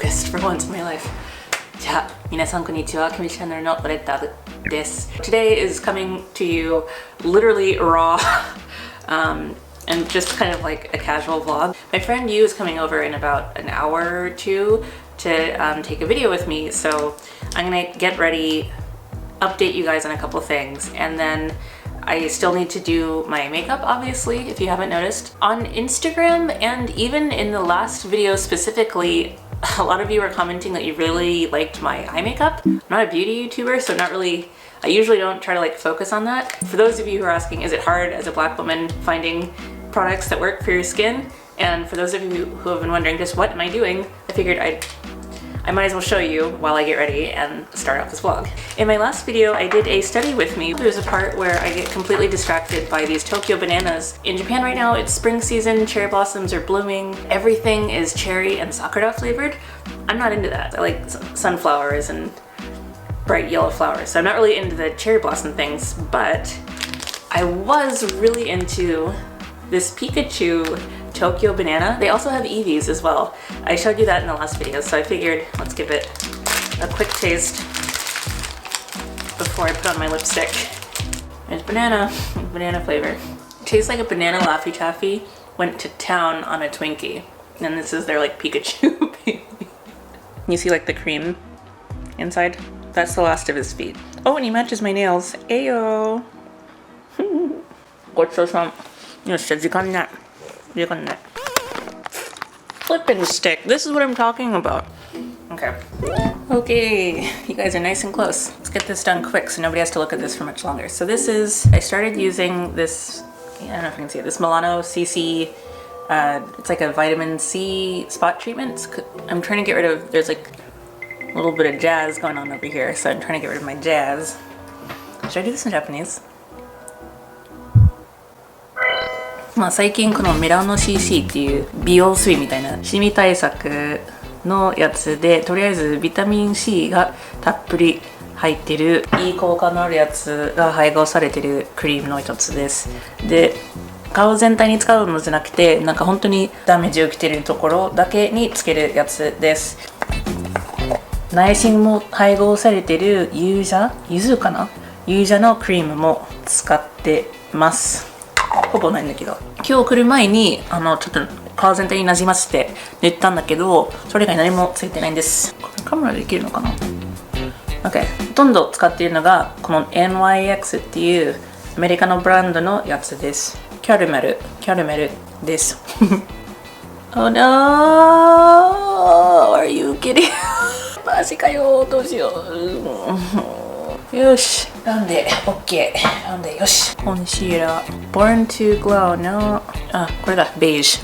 focused for once in my life. じゃあ、皆さんこんにちは。キミチャンネルのレッタです。Today is coming to you literally raw and just kind of like a casual vlog. My friend Yu is coming over in about an hour or two to take a video with me, so I'm gonna get ready, update you guys on a couple things, and then I still need to do my makeup, obviously, if you haven't noticed. On Instagram and even in the last video specifically, a lot of you are commenting that you really liked my eye makeup. I'm not a beauty YouTuber, so I usually don't try to like focus on that. For those of you who are asking, is it hard as a black woman finding products that work for your skin? And for those of you who have been wondering just what am I doing, I figured I might as well show you while I get ready and start off this vlog. In my last video, I did a study with me. There's a part where I get completely distracted by these Tokyo bananas. In Japan right now, it's spring season, cherry blossoms are blooming. Everything is cherry and sakura flavored. I'm not into that. I like sunflowers and bright yellow flowers. So I'm not really into the cherry blossom things, but I was really into this Pikachu Tokyo banana. They also have Eevees as well. I showed you that in the last video, so I figured let's give it a quick taste before I put on my lipstick. There's banana flavor. It tastes like a banana Laffy Taffy went to town on a Twinkie. And this is their like Pikachu baby. You see like the cream inside? That's the last of his feet. Oh, and he matches my nails. Ayo! ごちそうさん。よっしゃ、時間ない。Flippin' stick. This is what I'm talking about. Okay, you guys are nice and close. Let's get this done quick so nobody has to look at this for much longer. So I started using this, I don't know if you can see it, this Milano CC, it's like a vitamin C spot treatment. I'm trying to get rid of, there's like a little bit of jazz going on over here, so I'm trying to get rid of my jazz. Should I do this in Japanese? まあ最近このメラノ CC っていう美容水みたいなシミ対策のやつで、とりあえずビタミン C がたっぷり入ってるいい効果のあるやつが配合されてるクリームの一つです。で、顔全体に使うのじゃなくて、なんか本当にダメージを受けてるところだけにつけるやつです。内心も配合されてるユズかな、ユージャのクリームも使ってます。ほぼないんだけど、今日来る前にちょっと顔全体になじませて塗ったんだけど、それ以外何もついてないんです。これカメラでできるのかな？ OK。ほとんど使っているのがこの NYX っていうアメリカのブランドのやつです。キャラメルです。Oh no! Are you kidding? マジかよ、どうしよう。よし。なんで OK。なんでよし。コンシーラー。Born to Glow のこれだ。ベージ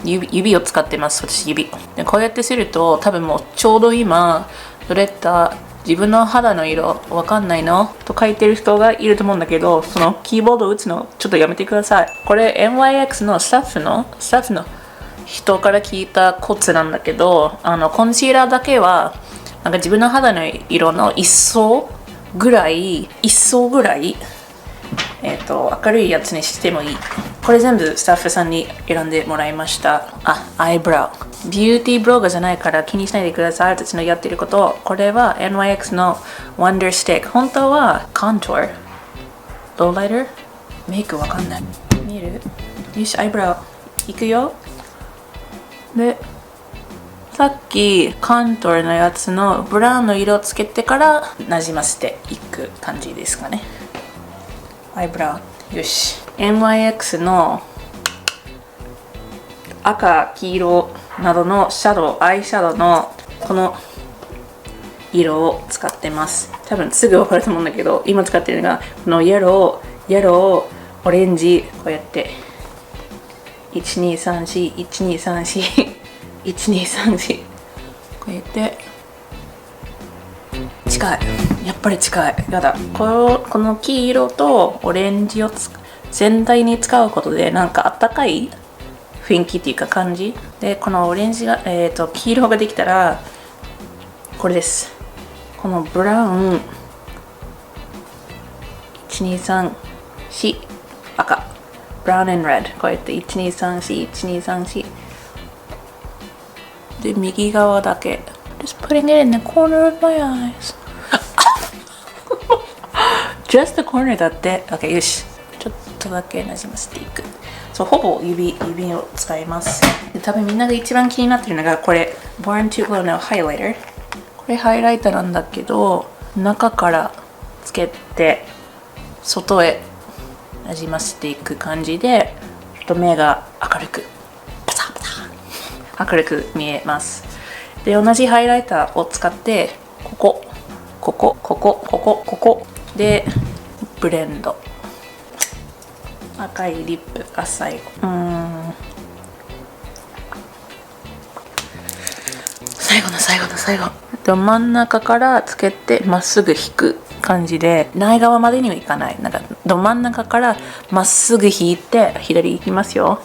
ュ。指を使ってます。私指。でこうやってすると多分もうちょうど今どれだ自分の肌の色わかんないのと書いてる人がいると思うんだけど、そのキーボードを打つのちょっとやめてください。これ NYX のスタッフの人から聞いたコツなんだけど、コンシーラーだけはなんか自分の肌の色の一層ぐらい明るいやつにしてもいい。これ全部スタッフさんに選んでもらいました。アイブラウ。ビューティーブロガーじゃないから気にしないでください。私のやってること。これは NYX の Wonder Stick。本当はコントゥー、ローライター、メイクわかんない。見える？よし、アイブラウ。いくよ。で、さっきコントゥーのやつのブラウンの色をつけてからなじませていく感じですかね。アイブラウ。よし。NYX の赤、黄色などのアイシャドウのこの色を使ってます。多分すぐ分かると思うんだけど、今使ってるのがこのイエロー、オレンジ、こうやって1234こうやって近い。やっぱり近い。やだ。この黄色とオレンジを全体に使うことでなんかあったかい雰囲気っていうか感じで、このオレンジが黄色ができたらこれです。このブラウン1234赤ブラウン and red こうやって1234で、右側だけ。Just putting it in the corner of my eyes. Just the corner だって。OK、よし。ちょっとだけなじませていく。そう、ほぼ指を使います。で、多分みんなが一番気になってるのが、これ、Born to Glow のハイライター。これハイライターなんだけど、中からつけて、外へなじませていく感じで、ちょっと目が明るく、パサパサ明るく見えます。で、同じハイライターを使って、ここでブレンド。赤いリップが最後。最後。真ん中からつけてまっすぐ引く感じで、内側までにはいかない。なんかど真ん中からまっすぐ引いて、左行きますよ。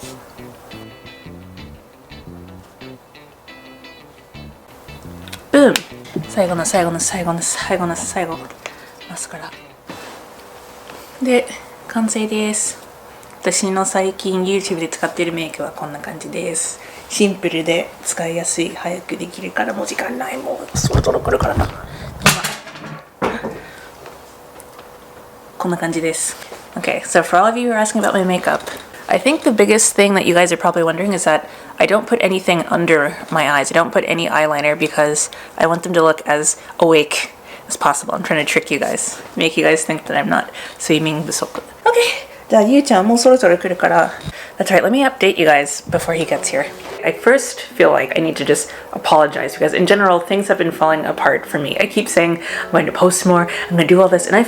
ブーム。最後マスカラ。で、完成です。私の最近 YouTube で使っているメイクはこんな感じです。シンプルで使いやすい、早くできるから、もう時間ない、もうそろそろ来るからな。こんな感じです。Okay, so for all of you who are asking about my makeup, I think the biggest thing that you guys are probably wondering is that I don't put anything under my eyes. I don't put any eyeliner because I want them to look as awake as possible. I'm trying to trick you guys, make you guys think that I'm not 睡眠不足. Okay. じゃあ、ゆうちゃんもうそろそろ来るから。That's right, let me update you guys before he gets here. I first feel like I need to just apologize because in general, things have been falling apart for me. I keep saying I'm going to post more, I'm going to do all this, and I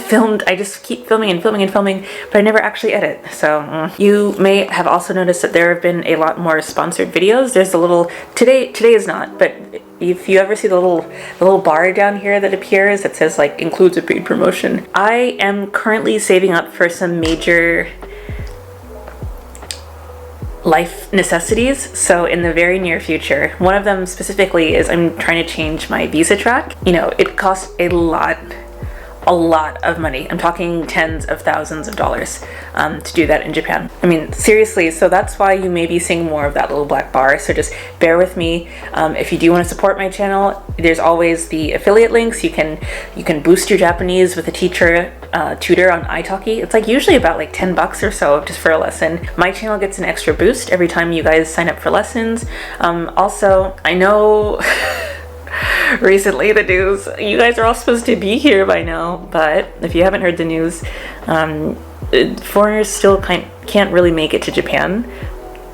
just keep filming, but I never actually edit. So, you may have also noticed that there have been a lot more sponsored videos. There's a little, today is not, but if you ever see the little bar down here that appears that says like includes a paid promotion, I am currently saving up for some major life necessities. So in the very near future, one of them specifically is I'm trying to change my visa track. You know, it costs a lot of money. I'm talking tens of thousands of dollars to do that in Japan. I mean, seriously, so that's why you may be seeing more of that little black bar. So just bear with me. If you do want to support my channel, there's always the affiliate links. You can boost your Japanese with a tutor on italki. It's like usually about like $10 or so just for a lesson. My channel gets an extra boost every time you guys sign up for lessons. Also, I know recently the news, you guys are all supposed to be here by now, but if you haven't heard the news, foreigners still can't really make it to Japan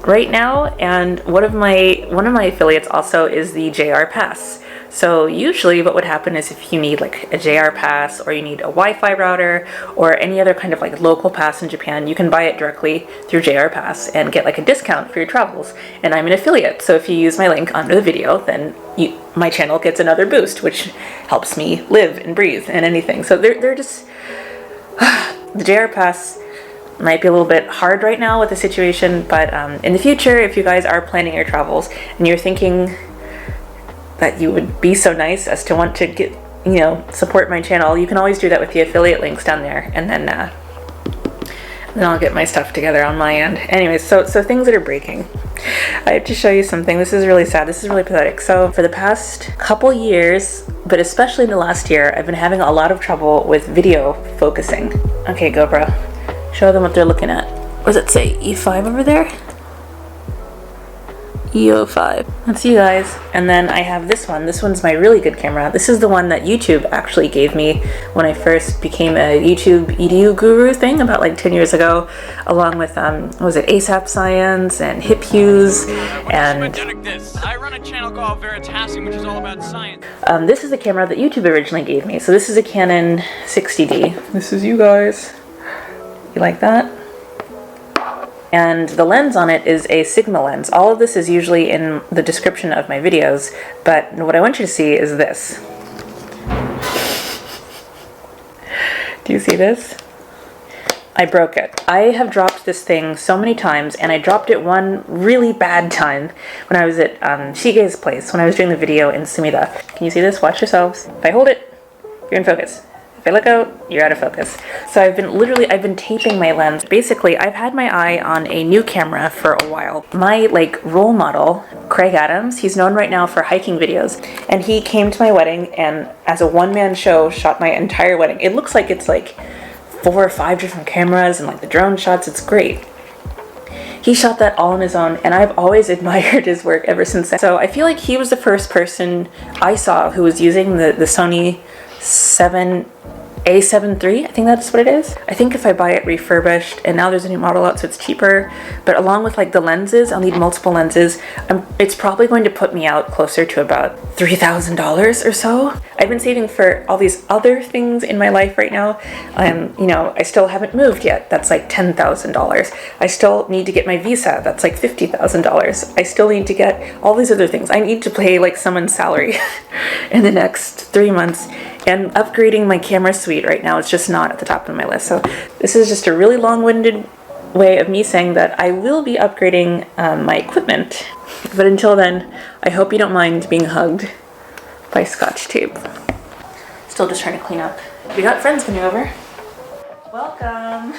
right now, and one of my affiliates also is the JR Pass. So usually what would happen is if you need like a JR Pass or you need a Wi-Fi router or any other kind of like local pass in Japan, you can buy it directly through JR Pass and get like a discount for your travels. And I'm an affiliate, so if you use my link under the video, then my channel gets another boost, which helps me live and breathe and anything. So they're just the JR Pass might be a little bit hard right now with the situation, but in the future, if you guys are planning your travels and you're thinking that you would be so nice as to want to get, support my channel, you can always do that with the affiliate links down there, and then I'll get my stuff together on my end. Anyways, so things that are breaking. I have to show you something. This is really sad. This is really pathetic. So for the past couple years, but especially in the last year, I've been having a lot of trouble with video focusing. Okay, GoPro, show them what they're looking at. What does it say? E5 over there? EO5. That's you guys. And then I have this one. This one's my really good camera. This is the one that YouTube actually gave me when I first became a YouTube EDU guru thing about like 10 years ago, along with what was it, ASAP Science and Hip Hughes and I run a channel called Veritasium, which is all about science. This is the camera that YouTube originally gave me. So this is a Canon 60D. This is you guys. You like that? And the lens on it is a Sigma lens. All of this is usually in the description of my videos, but what I want you to see is this. Do you see this? I broke it. I have dropped this thing so many times, and I dropped it one really bad time when I was at Shige's place, when I was doing the video in Sumida. Can you see this? Watch yourselves. If I hold it, you're in focus. If I look out, you're out of focus. So I've been taping my lens. Basically, I've had my eye on a new camera for a while. My role model, Craig Adams, he's known right now for hiking videos, and he came to my wedding and as a one-man show shot my entire wedding. It looks like it's 4 or 5 different cameras and the drone shots. It's great. He shot that all on his own, and I've always admired his work ever since then. So I feel like he was the first person I saw who was using the Sony A7 III, I think that's what it is. I think if I buy it refurbished, and now there's a new model out so it's cheaper, but along with the lenses, I'll need multiple lenses. It's probably going to put me out closer to about $3,000 or so. I've been saving for all these other things in my life right now. I still haven't moved yet. That's $10,000. I still need to get my visa. That's $50,000. I still need to get all these other things. I need to pay someone's salary in the next 3 months. And upgrading my camera suite right now is just not at the top of my list. So this is just a really long-winded way of me saying that I will be upgrading my equipment. But until then, I hope you don't mind being hugged by Scotch tape. Still just trying to clean up. We got friends coming over. Welcome.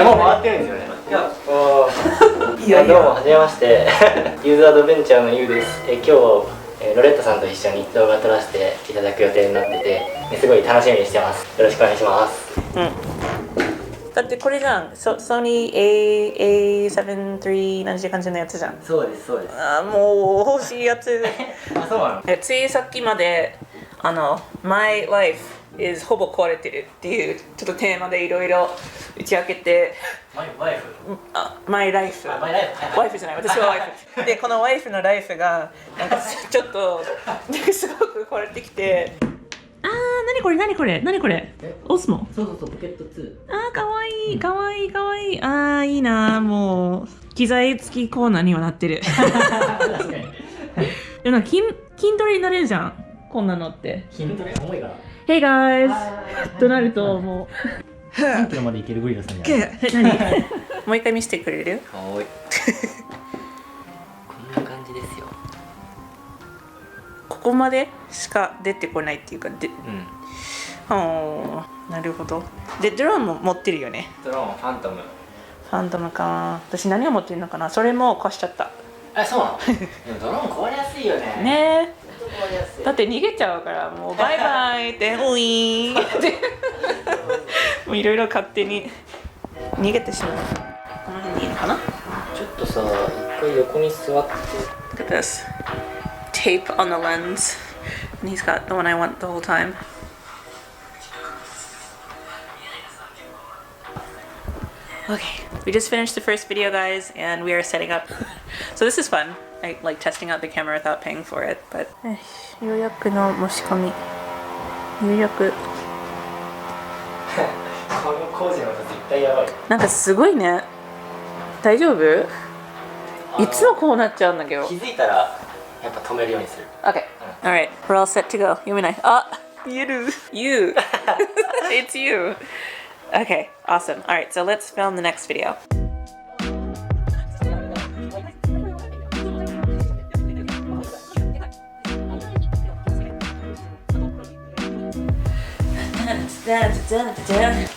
もう回ってるんですよね。どうもはじめまして。ユーズアドベンチャーのユウです。今日ロレッタさんと一緒に動画撮らせていただく予定になってて、すごい楽しみにしてます。よろしくお願いします。だってこれじゃん。ソニー A7 III 何時間のやつじゃん。そうですそうです。あーもう欲しいやつ。あ、そうなの。ついさっきまでMy Life is ほぼ壊れてるっていうちょっとテーマでいろいろ打ち明けて。ワイフ。マイライフ。ワイフじゃない、私はワイフ。でこのワイフのライフがちょっとすごく壊れてきて。あー、何これオスモ。そうポケット2。あー、かわいい。あー、いいな。もう機材付きコーナーにはなってる。確かに。でも筋トレになれるじゃん、こんなのって。筋トレ重いから。Hey guys! となるともう3キロまでいけるゴリラさんじゃない。何もう一回見せてくれる？はい。こんな感じですよ。ここまでしか出てこないっていうかなるほど。でドローンも持ってるよね。ドローンファントムか。私何を持ってるのかな。それも貸しちゃった。あ、そうなの。でもドローン壊れやすいよね。ねえ。だって逃げちゃうからもうバイバイってウィーンってもういろいろ勝手に逃げてしまう。この辺にいいのかな。ちょっとさ、一回横に座って。Look at this tape on the lens, and he's got the one I want the whole time. Okay, we just finished the first video, guys, and we are setting up. So this is fun. I like testing out the camera without paying for it, but 予約の申し込み。入力。この工事の音絶対やばい。なんかすごいね。大丈夫？いつもこうなっちゃうんだけど。気づいたらやっぱ止めるようにする。Okay. All right. We're all set to go. 読めない。あ、言える。You. It's you. Okay. Awesome. All right. So let's film the next video. Dun.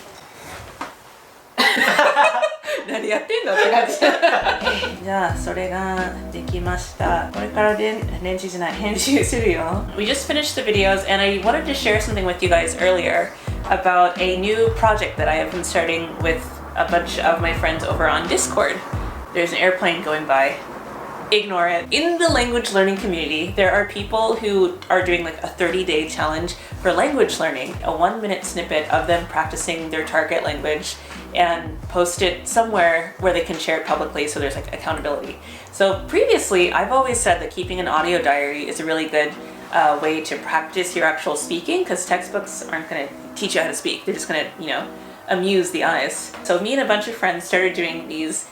何やってんのって感じ。じゃあそれができました。これから練習じゃない、編集するよ。We just finished the videos and I wanted to share something with you guys earlier about a new project that I have been starting with a bunch of my friends over on Discord. There's an airplane going by. Ignore it. In the language learning community, there are people who are doing like a 30-day challenge for language learning, a 1-minute snippet of them practicing their target language and post it somewhere where they can share it publicly so there's like accountability. So previously, I've always said that keeping an audio diary is a really good way to practice your actual speaking because textbooks aren't going to teach you how to speak. They're just going to, amuse the eyes. So me and a bunch of friends started doing these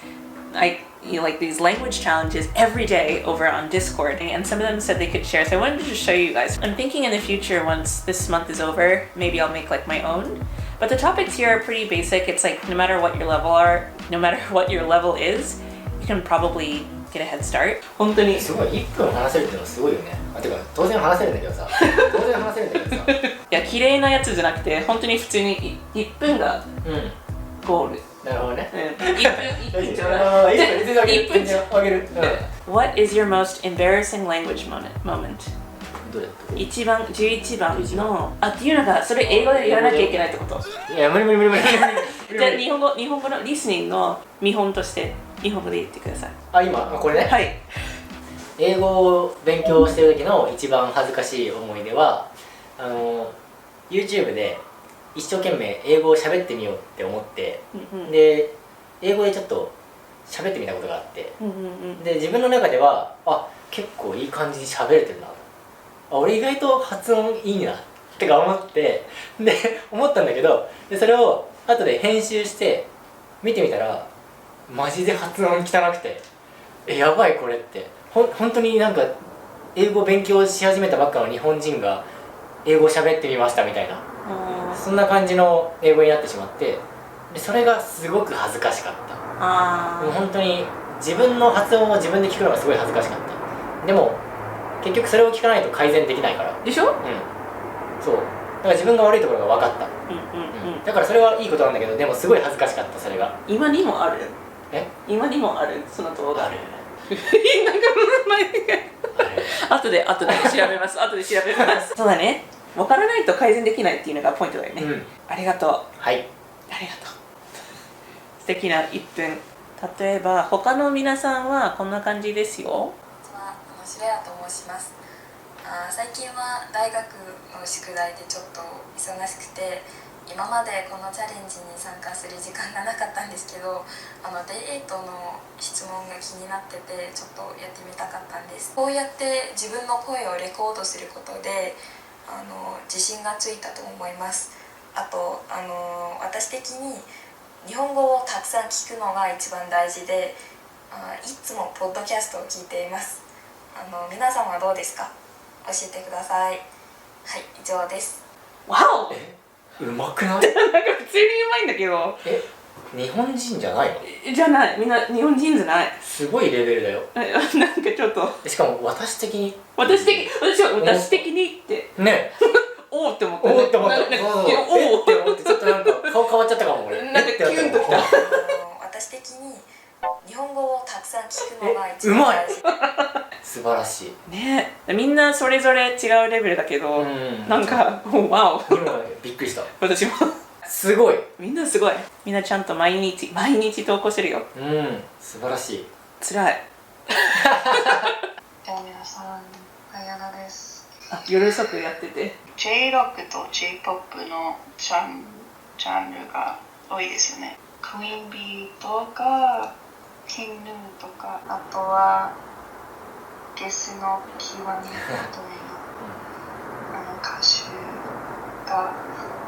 these language challenges every day over on Discord, and some of them said they could share, so I wanted to just show you guys. I'm thinking in the future, once this month is over, maybe I'll make like my own. But the topics here are pretty basic. It's like no matter what your level is, you can probably get a head start. 本当にすごい1分話せるっていうのはすごいよね。てか当然話せるんだけどさ当然話せるんだけどさいや綺麗なやつじゃなくて本当に普通に1分がゴール。なるほどね。1分ちょうあだい。全然あげる全然あげる。What is your most embarrassing language moment? どれ1番11番のっていうのがそれ英語でやらなきゃいけないってこと？いや無理じゃあ日本語のリスニングの見本として日本語で言ってください。今これね。はい。英語を勉強してる時の一番恥ずかしい思い出はYouTube で一生懸命英語を喋ってみようって思って、で英語でちょっと喋ってみたことがあって、で自分の中では結構いい感じに喋れてるな、俺意外と発音いいなってか思ってで思ったんだけど、でそれを後で編集して見てみたらマジで発音汚くてやばいこれって本当になんか英語勉強し始めたばっかの日本人が英語喋ってみましたみたいなそんな感じの英語になってしまって、でそれがすごく恥ずかしかった。もう本当に自分の発音を自分で聞くのがすごい恥ずかしかった。でも結局それを聞かないと改善できないからでしょ？そうだから自分が悪いところが分かった。だからそれはいいことなんだけど、でもすごい恥ずかしかった。それが今にもある。今にもあるその動画。ある。後で調べます。そうだね。分からないと改善できないっていうのがポイントだよね。ありがとう。はい。ありがとう。素敵な1分。例えば他の皆さんはこんな感じですよ。こんにちは、白谷と申します。最近は大学の宿題でちょっと忙しくて、今までこのチャレンジに参加する時間がなかったんですけど、デートの質問が気になっててちょっとやってみたかったんです。こうやって自分の声をレコードすることで自信がついたと思います。あと私的に日本語をたくさん聞くのが一番大事で、いつもポッドキャストを聞いています。皆さんはどうですか？教えてください。はい、以上です。わお！うまくない？なんか普通にうまいんだけど。日本人じゃないの？じゃない、みんな日本人じゃない。すごいレベルだよ。なんかちょっと。しかも私的にってね。おーって思った。おーって思った。おーって思ってちょっとなんか顔変わっちゃったかも俺。なんかキュンときた。私的に日本語をたくさん聞くのが一番大事。素晴らしい。ね、みんなそれぞれ違うレベルだけど、なんかワオ。びっくりした。私も。すごい。みんなすごい。みんなちゃんと毎日投稿してるよ。素晴らしい。辛い。皆さん、綾菜です。夜遅くやってて。J-ROCK と J-POP のジャンルが多いですよね。クイーンビーとか、キングヌーとか、あとはゲスの極みという歌手が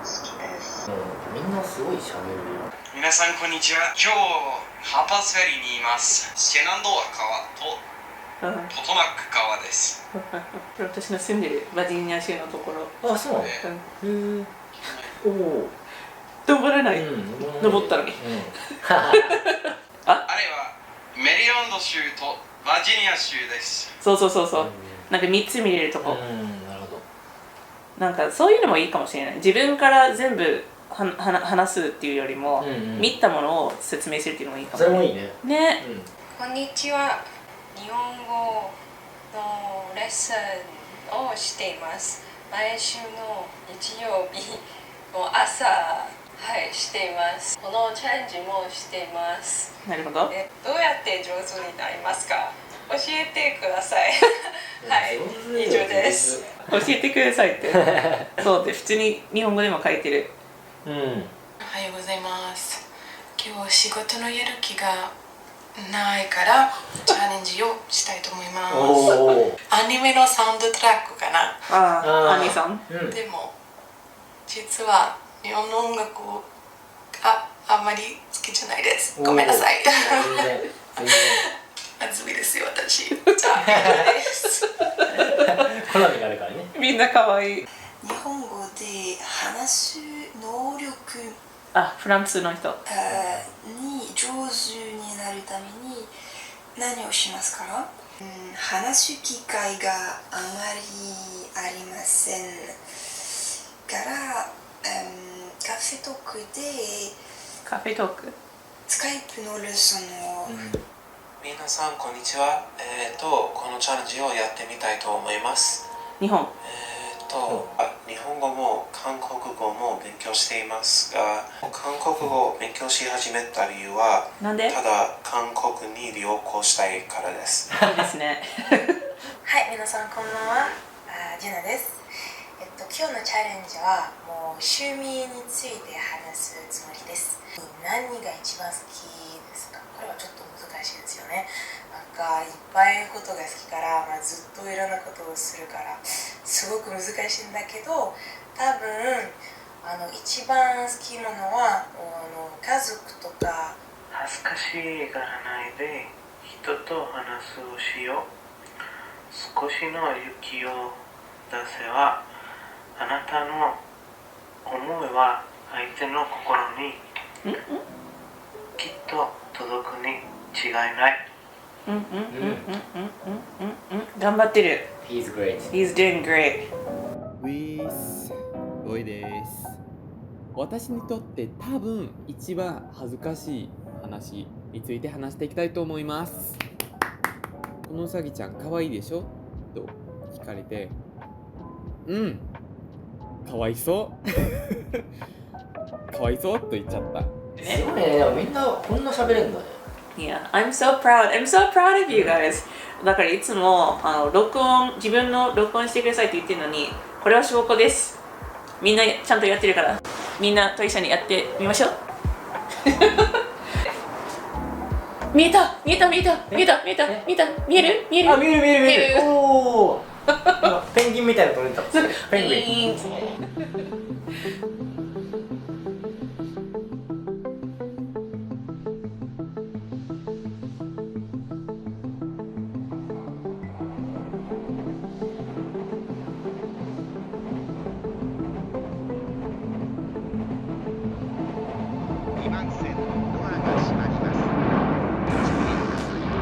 好きです。みんなすごい喋るよ。皆さんこんにちは。今日ハーパースフェリーにいます。シェナンドア川とポトマック川です。私の住んでるバージニア州のところ。そうなの？おお。登らない。登ったのに。あれはメリーランド州とバージニア州です。そう。なんか3つ見れるとこ。なるほど。なんかそういうのもいいかもしれない。自分から全部話すっていうよりも、見たものを説明するっていうのもいいかも。それもいいね。ね。こんにちは。日本語のレッスンをしています。毎週の日曜日の朝、しています。このチャレンジもしています。なるほど。どうやって上手になりますか？教えてください。以上です。教えてくださいって。そうで普通に日本語でも書いてる。おはようございます。今日仕事のやる気がないからチャレンジをしたいと思います。アニメのサウンドトラックかな。アニさん。でも実は日本の音楽があんまり好きじゃないです。ごめんなさい。暑いですよ私。じゃあです。好みがあるからね。みんな可愛い。日本語で話す能力フランスの人に上手になるために何をしますか？話す機会があまりありませんから、カフェトークでカフェトーク。スカイプのレッスンを、皆さんこんにちは。このチャレンジをやってみたいと思います。日本。日本語も韓国語も勉強していますが、韓国語を勉強し始めた理由は、なんで？ただ韓国に旅行したいからです。いいですね。はい、皆さんこんばんは。ジュナです。今日のチャレンジはもう趣味について話すつもりです。何が一番好きですか？これはちょっと難しいですよね。なんかいっぱいことが好きから、ずっといろんなことをするからすごく難しいんだけど、多分一番好きなのは家族とか。恥ずかしがらないで人と話をしよう。少しの勇気を出せば、あなたの思いは相手の心にきっと届くに違いない。頑張ってる。 He's great. He's doing great. ウィースロイです。私にとって多分一番恥ずかしい話について話していきたいと思います。このうさぎちゃんかわいいでしょと聞かれて、かわいそうかわいそうと言っちゃった。すごいね、でもみんなこんな喋れるんだね。Yeah, I'm so proud. I'm so proud of you guys. だからいつも自分の録音してくださいって言ってるのに、これは証拠です。みんなちゃんとやってるから、みんなと一緒にやってみましょう。見えた見える？あ、見える。おお。ペンギンみたいなの飛んでた。ペンギン。2番線のドアが閉まります。ご注意ください。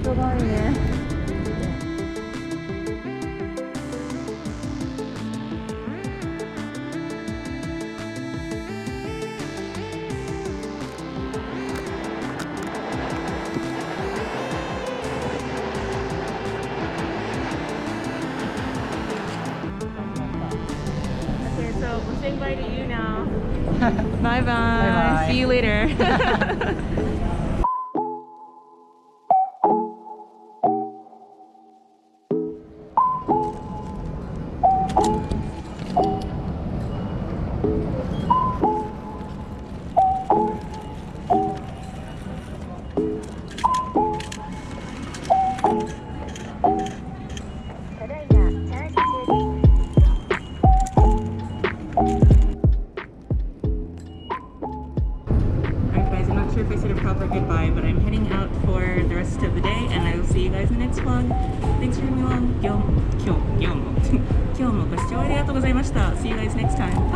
すごいね。Okay, so we'll say bye to you now. Bye bye. See you later. If I said a proper goodbye, but I'm heading out for the rest of the day, and I will see you guys in the next vlog. Thanks for everyone. 今日もご視聴ありがとうございました. See you guys next time.